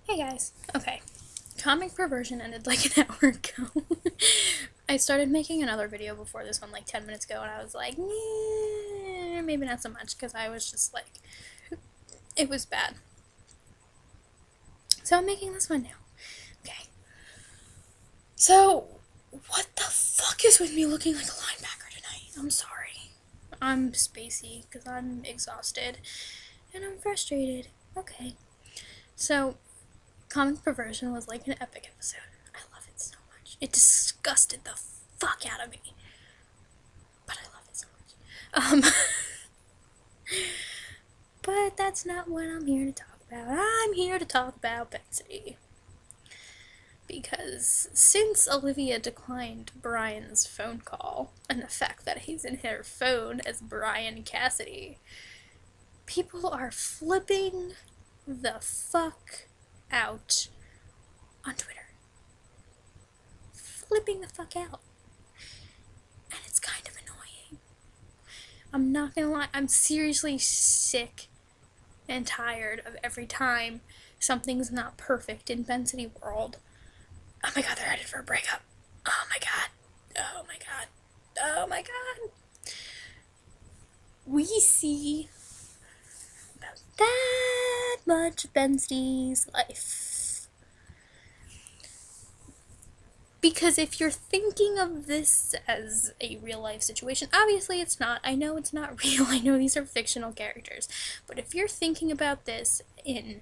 Hey guys. Okay. Comic perversion ended like an hour ago. I started making another video before this one like 10 minutes ago and I was like, maybe not so much because I was just like, it was bad. So I'm making this one now. Okay. So, what the fuck is with me looking like a linebacker tonight? I'm sorry. I'm spacey because I'm exhausted and I'm frustrated. Okay. So, comic perversion was like an epic episode. I love it so much. It disgusted the fuck out of me. But I love it so much. But that's not what I'm here to talk about. I'm here to talk about Bensidy. Because since Olivia declined Brian's phone call, and the fact that he's in her phone as Brian Cassidy, people are flipping the fuck out on Twitter. Flipping the fuck out. And it's kind of annoying. I'm not gonna lie, I'm seriously sick and tired of every time something's not perfect in Bensidy world. Oh my god, they're headed for a breakup. Oh my god. Oh my god. Oh my god. We see about that much of Bensidy's life. Because if you're thinking of this as a real life situation, obviously it's not. I know it's not real. I know these are fictional characters. But if you're thinking about this in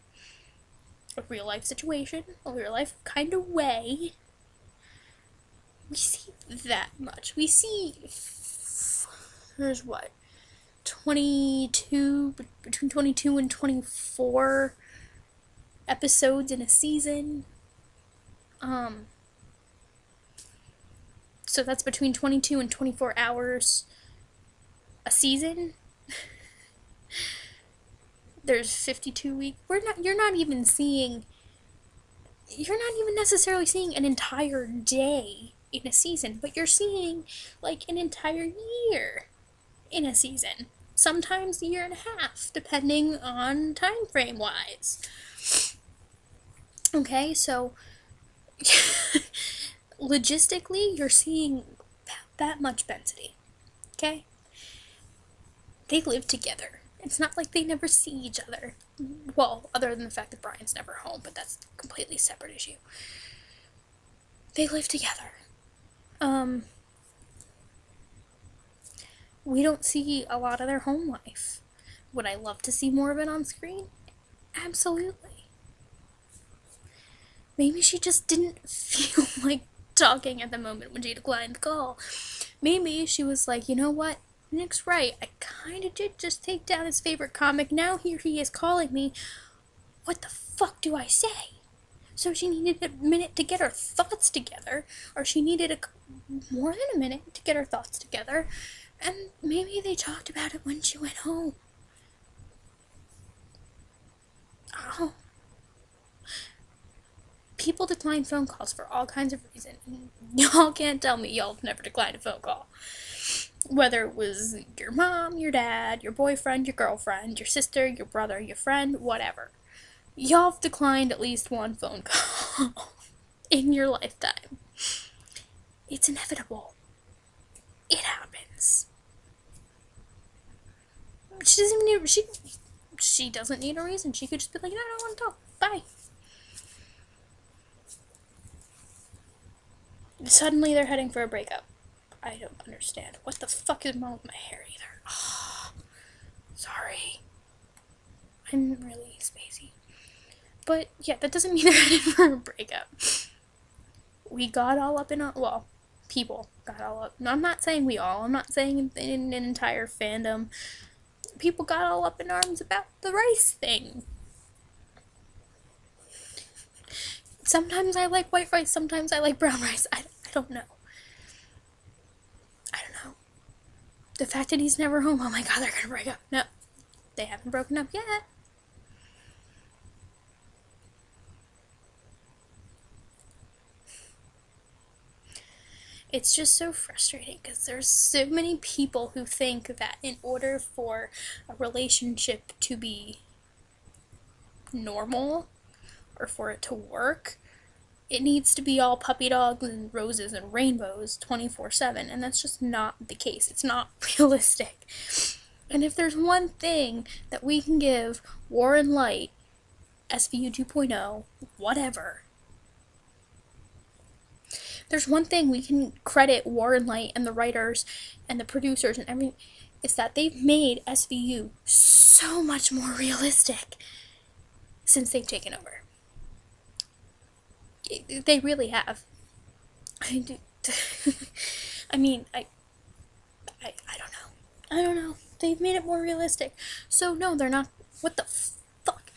a real life situation, a real life kind of way, we see that much. We see, there's what, 22, between 22 and 24 episodes in a season. So that's between 22 and 24 hours a season. There's 52 weeks. You're not even necessarily seeing an entire day in a season, but you're seeing like an entire year in a season. Sometimes a year and a half, depending on time frame wise. Okay, so logistically, you're seeing that much Bensidy. Okay? They live together. It's not like they never see each other. Well, other than the fact that Brian's never home, but that's a completely separate issue. They live together. We don't see a lot of their home life. Would I love to see more of it on screen? Absolutely. Maybe she just didn't feel like talking at the moment when she declined the call. Maybe she was like, you know what? Nick's right. I kind of did just take down his favorite comic. Now here he is calling me. What the fuck do I say? So she needed a minute to get her thoughts together, or she needed more than a minute to get her thoughts together, and maybe they talked about it when she went home. Oh. People decline phone calls for all kinds of reasons. Y'all can't tell me y'all have never declined a phone call. Whether it was your mom, your dad, your boyfriend, your girlfriend, your sister, your brother, your friend, whatever. Y'all have declined at least one phone call in your lifetime. It's inevitable. It happens. She doesn't need a reason. She could just be like, no, I don't want to talk. Bye. Suddenly they're heading for a breakup. I don't understand. What the fuck is wrong with my hair either? Oh, sorry. I'm really spacey. But yeah, that doesn't mean they're headed for a breakup. We got all up in people got all up. No, I'm not saying we all. I'm not saying in an entire fandom. People got all up in arms about the rice thing. Sometimes I like white rice, sometimes I like brown rice. I don't know. I don't know. The fact that he's never home, oh my god, they're gonna break up. No, they haven't broken up yet. It's just so frustrating because there's so many people who think that in order for a relationship to be normal or for it to work, it needs to be all puppy dogs and roses and rainbows 24/7, and that's just not the case. It's not realistic. And if there's one thing that we can give War and Light, SVU 2.0, whatever, there's one thing we can credit War and Light and the writers and the producers and everything, is that they've made SVU so much more realistic since they've taken over. They really have. I mean, I don't know. I don't know. They've made it more realistic. So no, they're not. What the fuck?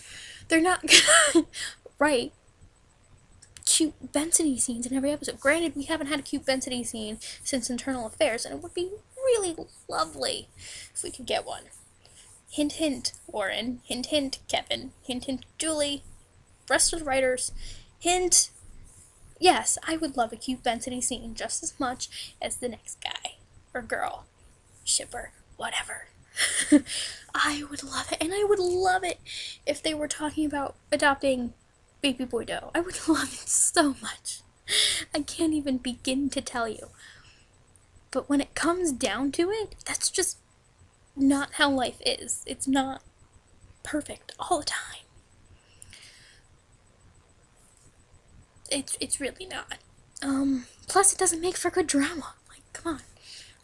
They're not gonna write cute Bensidy scenes in every episode. Granted, we haven't had a cute Bensidy scene since Internal Affairs, and it would be really lovely if we could get one. Hint, hint, Warren. Hint, hint, Kevin. Hint, hint, Julie. Rest of the writers. Hint. Yes, I would love a cute Bensidy scene just as much as the next guy. Or girl. Shipper. Whatever. I would love it. And I would love it if they were talking about adopting Baby Boy Doe. I would love it so much. I can't even begin to tell you. But when it comes down to it, that's just not how life is. It's not perfect all the time. It's really not. Plus it doesn't make for good drama. Like, come on.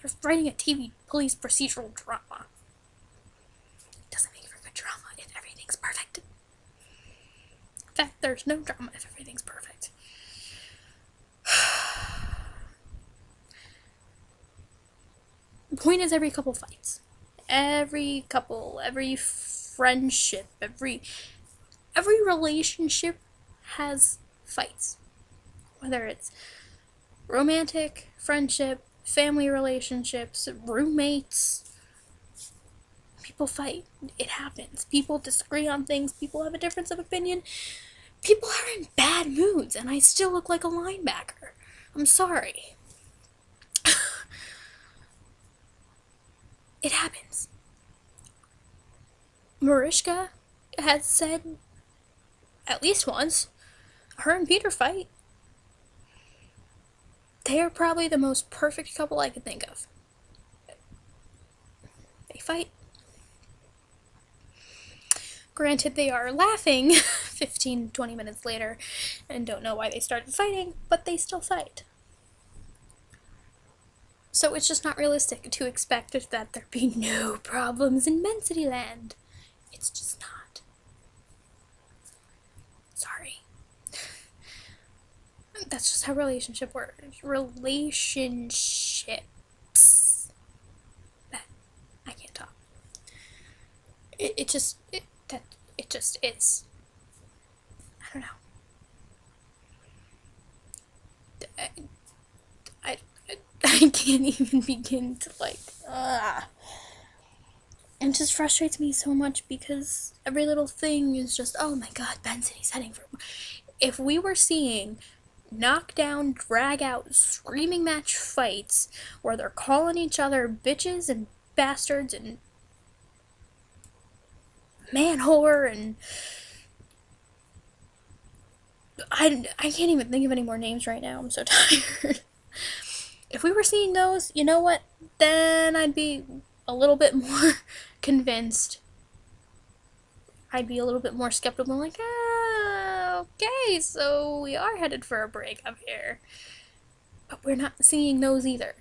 They're writing a TV police procedural drama. It doesn't make for good drama if everything's perfect. In fact, there's no drama if everything's perfect. The point is, every couple fights. Every couple, every friendship, every relationship has fights. Whether it's romantic, friendship, family relationships, roommates, people fight. It happens. People disagree on things. People have a difference of opinion. People are in bad moods, and I still look like a linebacker. I'm sorry. It happens. Mariska has said at least once, her and Peter fight. They are probably the most perfect couple I could think of. They fight. Granted, they are laughing 15-20 minutes later and don't know why they started fighting, but they still fight. So it's just not realistic to expect that there be no problems in Bensidy Land. It's just not. Sorry. That's just how relationship works. Relationships. I can't talk. It just is. I don't know. I can't even begin to, It just frustrates me so much because every little thing is just, oh my god, Bensidy's heading for... If we were seeing knockdown, drag-out, screaming match fights where they're calling each other bitches and bastards and man-whore and... I can't even think of any more names right now. I'm so tired. If we were seeing those, you know what? Then I'd be a little bit more convinced. I'd be a little bit more skeptical, like, okay, so we are headed for a breakup here. But we're not seeing those either.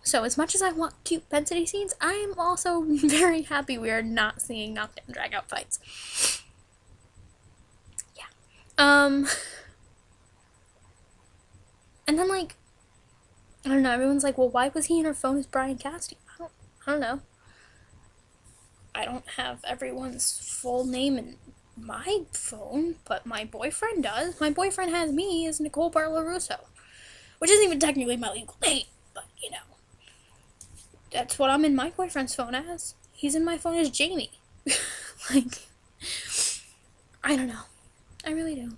So as much as I want cute Bensidy scenes, I am also very happy we are not seeing knockdown, drag-out fights. Yeah. And then, I don't know, everyone's like, well, why was he in her phone as Brian Cassidy? I don't know. I don't have everyone's full name in my phone, but my boyfriend does. My boyfriend has me as Nicole Barlow Russo, which isn't even technically my legal name, but, that's what I'm in my boyfriend's phone as. He's in my phone as Jamie. I don't know. I really do.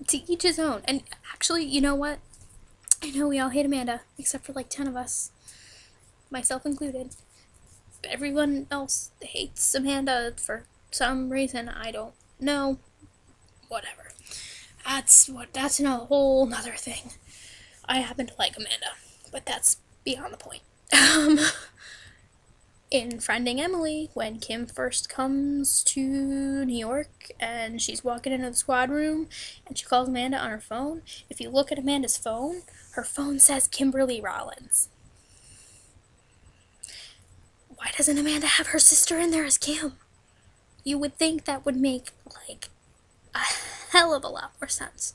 To each his own. And actually, you know what? I know we all hate Amanda, except for 10 of us, myself included. everyone else hates Amanda for some reason. I don't know. Whatever. That's a whole nother thing. I happen to like Amanda, but that's beyond the point. In Finding Emily, when Kim first comes to New York and she's walking into the squad room and she calls Amanda on her phone, if you look at Amanda's phone, her phone says Kimberly Rollins. Why doesn't Amanda have her sister in there as Kim? You would think that would make, like, a hell of a lot more sense.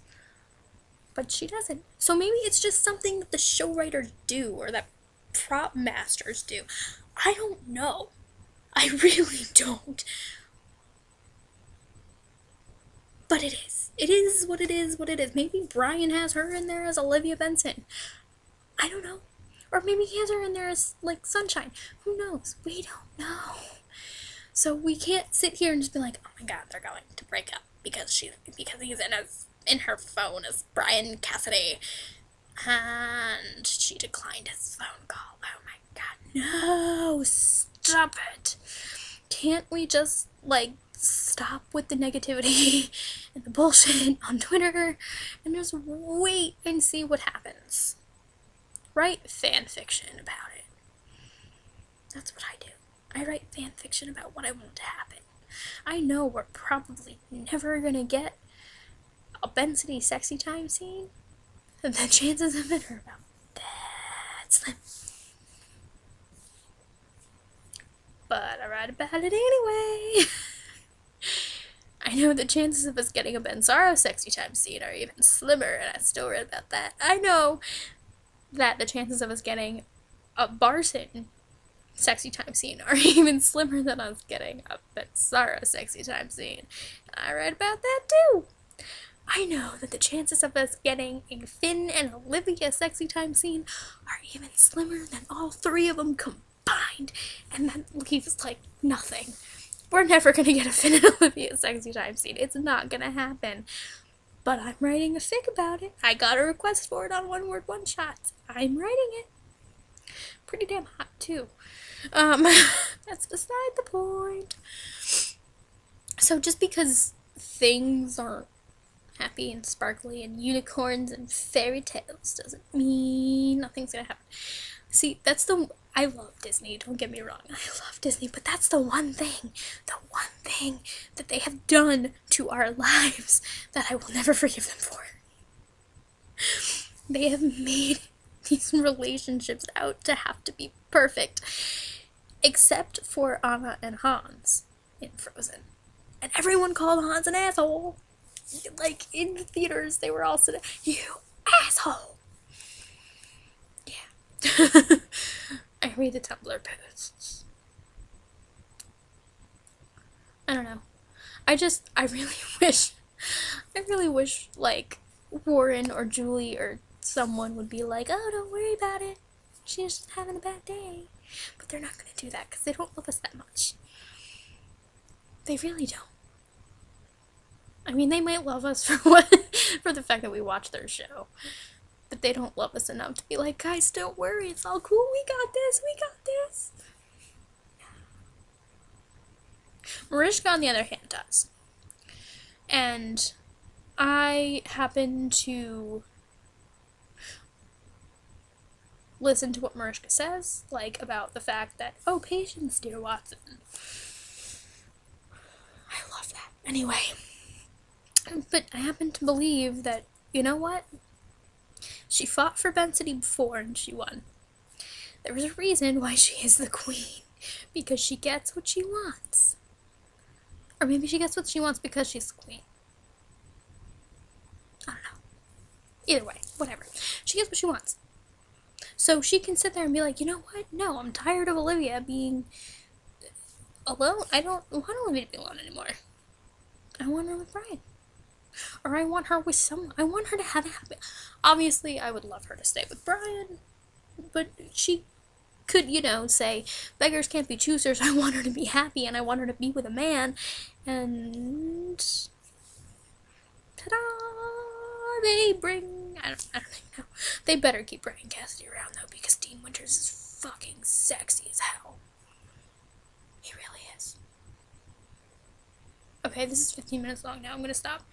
But she doesn't. So maybe it's just something that the show writers do or that prop masters do. I don't know. I really don't. But it is. It is what it is what it is. Maybe Brian has her in there as Olivia Benson. I don't know. Or maybe he has her in there as, like, Sunshine. Who knows? We don't know. So we can't sit here and just be like, oh my god, they're going to break up because he's in her phone as Brian Cassidy. And she declined his phone call. Oh my god, no, stop it. Can't we just, like, stop with the negativity and the bullshit on Twitter and just wait and see what happens? Write fan fiction about it. That's what I do. I write fan fiction about what I want to happen. I know we're probably never gonna get a Bensidy sexy time scene, and the chances of it are about that slim. But I write about it anyway. I know the chances of us getting a Bensaro sexy time scene are even slimmer, and I still read about that. I know that the chances of us getting a Barson sexy time scene are even slimmer than us getting a Bensaro sexy time scene. And I read about that too. I know that the chances of us getting a Finn and Olivia sexy time scene are even slimmer than all three of them combined. And that leaves, like, nothing. We're never gonna get a Finn and Olivia sexy time scene. It's not gonna happen. But I'm writing a fic about it. I got a request for it on One Word One Shots. I'm writing it. Pretty damn hot, too. That's beside the point. So just because things aren't happy and sparkly and unicorns and fairy tales doesn't mean nothing's gonna happen. See, I love Disney, don't get me wrong, I love Disney, but that's the one thing that they have done to our lives that I will never forgive them for. They have made these relationships out to have to be perfect, except for Anna and Hans in Frozen. And everyone called Hans an asshole. Like, in the theaters, they were all sitting, you asshole! Yeah. I read the Tumblr posts. I don't know. I really wish, like, Warren or Julie or someone would be like, oh, don't worry about it. She's just having a bad day. But they're not gonna do that because they don't love us that much. They really don't. I mean, they might love us for the fact that we watch their show. But they don't love us enough to be like, guys, don't worry, it's all cool, we got this. Mariska, on the other hand, does. And I happen to listen to what Mariska says, like, about the fact that, oh, patience, dear Watson. I love that. Anyway. But I happen to believe that, you know what? She fought for Bensidy before and she won. There was a reason why she is the queen. Because she gets what she wants. Or maybe she gets what she wants because she's the queen. I don't know. Either way, whatever. She gets what she wants. So she can sit there and be like, you know what? No, I'm tired of Olivia being alone. I don't want Olivia to be alone anymore. I want her with Brian. Or I want her with someone. I want her to have a happy... Obviously, I would love her to stay with Brian. But she could, say, beggars can't be choosers. I want her to be happy and I want her to be with a man. And... ta-da! They bring... I don't know. They better keep Brian Cassidy around, though, because Dean Winters is fucking sexy as hell. Okay, this is 15 minutes long now. I'm gonna stop.